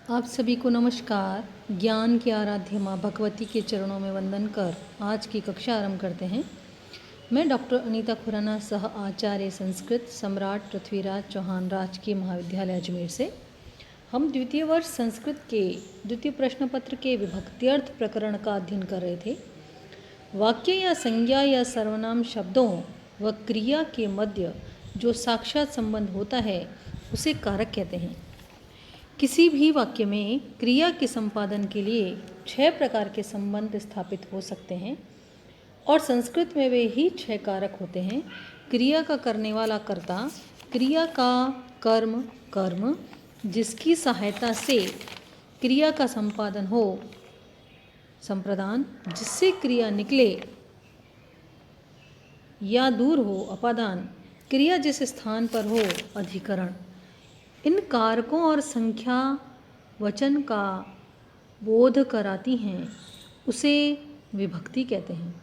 आप सभी को नमस्कार। ज्ञान की आराध्य माँ भगवती के चरणों में वंदन कर आज की कक्षा आरंभ करते हैं। मैं डॉक्टर अनीता खुराना, सह आचार्य संस्कृत, सम्राट पृथ्वीराज चौहान राजकीय महाविद्यालय अजमेर से। हम द्वितीय वर्ष संस्कृत के द्वितीय प्रश्न पत्र के विभक्त्यर्थ प्रकरण का अध्ययन कर रहे थे। वाक्य या संज्ञा या सर्वनाम शब्दों व क्रिया के मध्य जो साक्षात संबंध होता है उसे कारक कहते हैं। किसी भी वाक्य में क्रिया के संपादन के लिए 6 प्रकार के संबंध स्थापित हो सकते हैं और संस्कृत में वे ही 6 कारक होते हैं। क्रिया का करने वाला कर्ता, क्रिया का कर्म कर्म, जिसकी सहायता से क्रिया का संपादन हो संप्रदान, जिससे क्रिया निकले या दूर हो अपादान, क्रिया जिस स्थान पर हो अधिकरण। इन कारकों और संख्या वचन का बोध कराती हैं, उसे विभक्ति कहते हैं।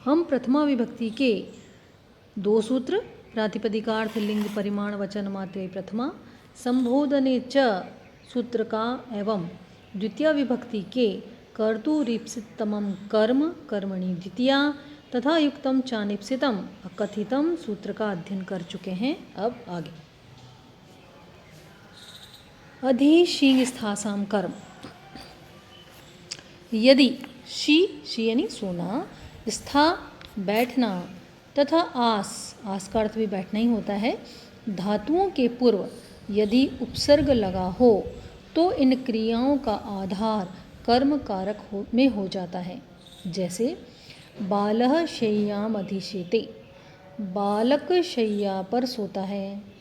हम प्रथमा विभक्ति के 2 सूत्र प्रातिपदिकार्थ लिंग परिमाण वचन मात्रे प्रथमा संबोधने च सूत्र का एवं द्वितीय विभक्ति के कर्तुरीप्सितमं कर्म कर्मणि द्वितीया तथा युक्तम चानिप्सितम अकथितम सूत्र का अध्ययन कर चुके हैं। अब आगे अधिशींग स्थासाम कर्म। यदि शी यानी सोना, स्था बैठना तथा आस का अर्थ भी बैठना ही होता है, धातुओं के पूर्व यदि उपसर्ग लगा हो तो इन क्रियाओं का आधार कर्म कारक में हो जाता है। जैसे बालः शय्याम अधिशेते, बालक शैया पर सोता है।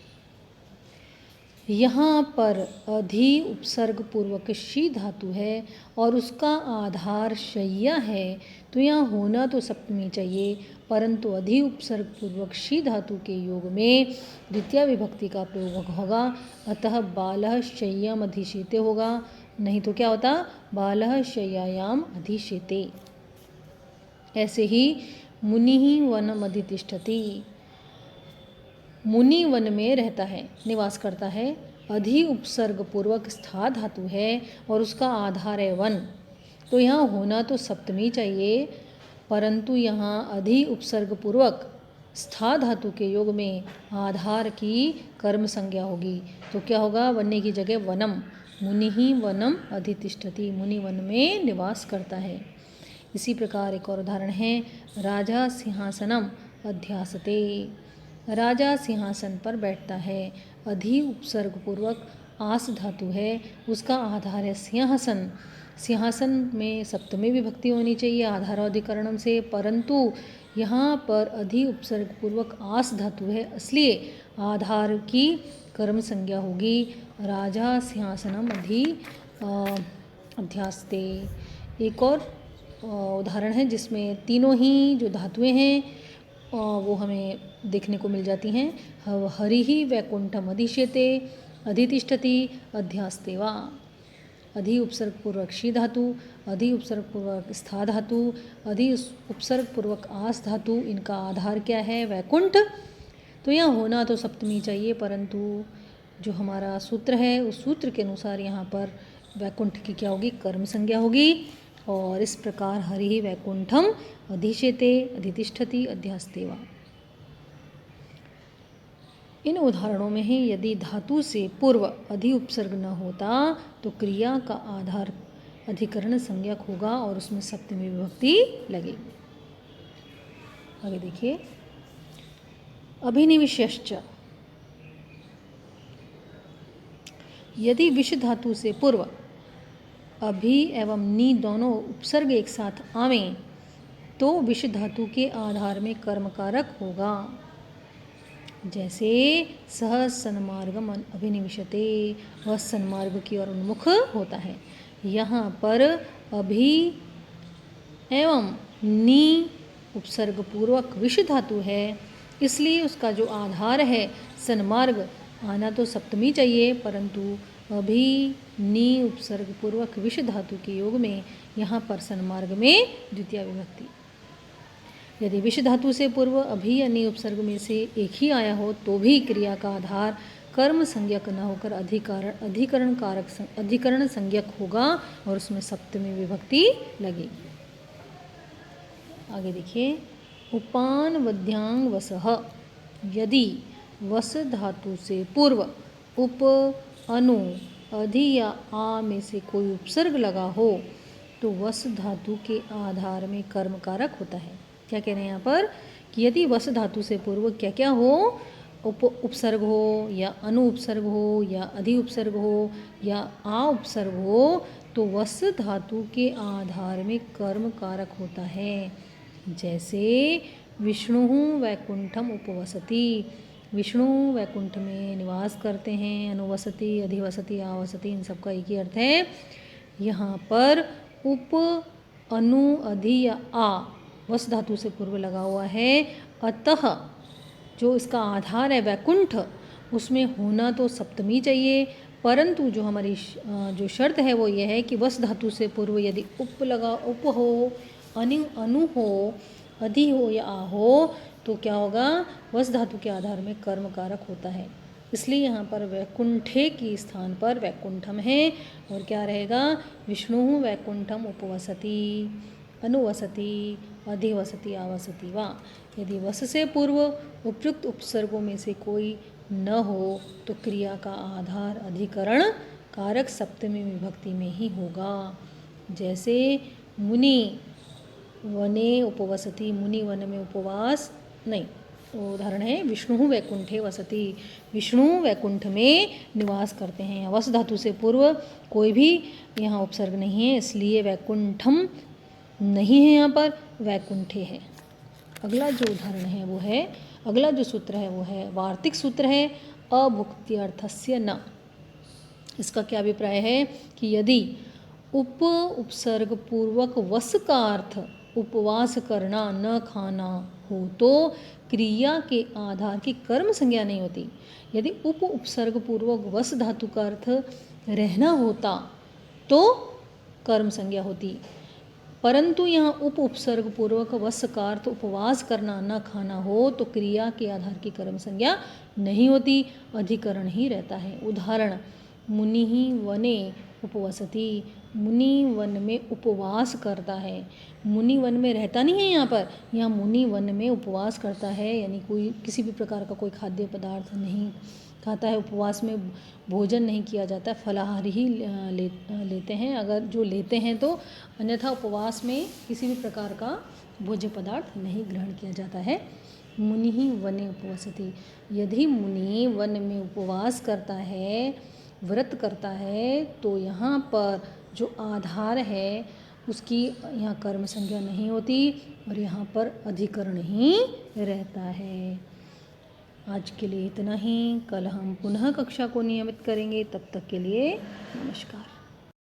यहाँ पर अधि उपसर्ग पूर्वक शी धातु है और उसका आधार शैया है, तो यहाँ होना तो सप्तमी चाहिए, परंतु अधि उपसर्ग पूर्वक शी धातु के योग में द्वितीय विभक्ति का प्रयोग होगा। अतः बालः शय्याम अधिशेते होगा, नहीं तो क्या होता बालः शय्यायाम अधिशेते। ऐसे ही मुनिः वनम अधितिष्ठति, मुनि वन में रहता है, निवास करता है। अधि उपसर्ग पूर्वक स्था धातु है और उसका आधार है वन, तो यहाँ होना तो सप्तमी चाहिए, परंतु यहाँ अधि उपसर्ग पूर्वक स्था धातु के योग में आधार की कर्म संज्ञा होगी, तो क्या होगा वन्य की जगह वनम, मुनि वनम अधितिष्ठति, मुनि वन में निवास करता है। इसी प्रकार एक और उदाहरण है, राजा सिंहासनम अध्यासते, राजा सिंहासन पर बैठता है। अधि उपसर्ग पूर्वक आस धातु है, उसका आधार है सिंहासन, सिंहासन में सप्तमी विभक्ति होनी चाहिए आधाराधिकरणम से, परंतु यहाँ पर अधि उपसर्ग पूर्वक आस धातु है, इसलिए आधार की कर्म संज्ञा होगी। राजा सिंहासनम अध्यास्ते। एक और उदाहरण है जिसमें तीनों ही जो धातुएं हैं वो हमें देखने को मिल जाती हैं। हरिः वैकुंठम अधिशेते, अधितिष्ठति, अध्यास्ते वा। अधि उपसर्ग पूर्वक शी धातु, अधि उपसर्ग पूर्वक स्था धातु, अधि उपसर्ग पूर्वक आस धातु, इनका आधार क्या है वैकुंठ, तो यहाँ होना तो सप्तमी चाहिए, परंतु जो हमारा सूत्र है उस सूत्र के अनुसार यहाँ पर वैकुंठ की क्या होगी कर्म संज्ञा होगी। और इस प्रकार हरिः वैकुंठम अधिशेते, अधितिष्ठति, अध्यास्ते वा। इन उदाहरणों में ही यदि धातु से पूर्व अधि उपसर्ग न होता तो क्रिया का आधार अधिकरण संज्ञक होगा और उसमें सप्तमी विभक्ति लगेगी। आगे देखिए, अभिनिविशश्च, यदि विष धातु से पूर्व अभि एवं नी दोनों उपसर्ग एक साथ आवें तो विष धातु के आधार में कर्मकारक होगा। जैसे सह सन्मार्गम अभिनिविशते, वह सन्मार्ग की ओर उन्मुख होता है। यहाँ पर अभि एवं नी उपसर्ग पूर्वक विष धातु है, इसलिए उसका जो आधार है सन्मार्ग आना तो सप्तमी चाहिए, परंतु अभि नी उपसर्ग पूर्वक विष धातु के योग में यहाँ पर सन्मार्ग में द्वितीय विभक्ति। यदि विष धातु से पूर्व अभि या नी उपसर्ग में से एक ही आया हो तो भी क्रिया का आधार कर्म संज्ञक न होकर अधिकरण संज्ञक होगा और उसमें सप्तमी विभक्ति लगेगी। आगे देखिए, उपान वध्यांग वसः, यदि वस धातु से पूर्व उप, अनु, अधि या आ में से कोई उपसर्ग लगा हो तो वस धातु के आधार में कर्म कारक होता है। क्या कह रहे हैं यहाँ पर कि यदि वस धातु से पूर्व क्या क्या हो, उपसर्ग हो या अनु उपसर्ग हो या अधि उपसर्ग हो या आ उपसर्ग हो तो वस धातु के आधार में कर्म कारक होता है। जैसे विष्णु वैकुंठम उपवसति, विष्णु वैकुंठ में निवास करते हैं। अनुवसति, अधिवसति, आवसति, इन सब का एक ही अर्थ है। यहाँ पर उप, अनु, अधि या आ वस धातु से पूर्व लगा हुआ है, अतः जो इसका आधार है वैकुंठ, उसमें होना तो सप्तमी चाहिए, परंतु जो हमारी जो शर्त है वो ये है कि वस धातु से पूर्व यदि उप हो, अनु हो, अधि हो या आ हो तो क्या होगा, वस धातु के आधार में कर्म कारक होता है। इसलिए यहाँ पर वैकुंठे की स्थान पर वैकुंठम है और क्या रहेगा, विष्णु वैकुंठम उपवसति, अनुवसति, अधिवसति, आवसति वा। यदि वस से पूर्व उपयुक्त उपसर्गों में से कोई न हो तो क्रिया का आधार अधिकरण कारक सप्तमी विभक्ति में ही होगा। जैसे मुनि वने उपवसति, मुनि वन में उपवास नहीं, उदाहरण है विष्णु वैकुंठे वसति, विष्णु वैकुंठ में निवास करते हैं। वस धातु से पूर्व कोई भी यहाँ उपसर्ग नहीं है, इसलिए वैकुंठम नहीं है, यहाँ पर वैकुंठे है। अगला जो उदाहरण है वो है, अगला जो सूत्र है वो है वार्तिक सूत्र है, अभुक्त्यर्थस्य न। इसका क्या अभिप्राय है कि यदि उपसर्ग पूर्वक वस का अर्थ उपवास करना, न खाना हो तो क्रिया के आधार की कर्म संज्ञा नहीं होती। यदि उपसर्ग पूर्वक वस धातु का अर्थ रहना होता तो कर्म संज्ञा होती, परंतु यहाँ उपसर्ग पूर्वक वस का अर्थ उपवास करना, न खाना हो तो क्रिया के आधार की कर्म संज्ञा नहीं होती, अधिकरण ही रहता है। उदाहरण, मुनि ही वने उपवसति, मुनि वन में उपवास करता है। मुनि वन में रहता नहीं है यहाँ पर, यहाँ मुनि वन में उपवास करता है, यानी कोई किसी भी प्रकार का कोई खाद्य पदार्थ नहीं खाता है। उपवास में भोजन नहीं किया जाता, फलाहार ही लेते हैं, अगर जो लेते हैं तो, अन्यथा उपवास में किसी भी प्रकार का भोज्य पदार्थ नहीं ग्रहण किया जाता है। मुनि ही वने उपवसति, यदि मुनि वन में उपवास करता है, व्रत करता है तो यहाँ पर जो आधार है उसकी यहाँ कर्म संज्ञा नहीं होती और यहाँ पर अधिकरण ही रहता है। आज के लिए इतना ही, कल हम पुनः कक्षा को नियमित करेंगे, तब तक के लिए नमस्कार।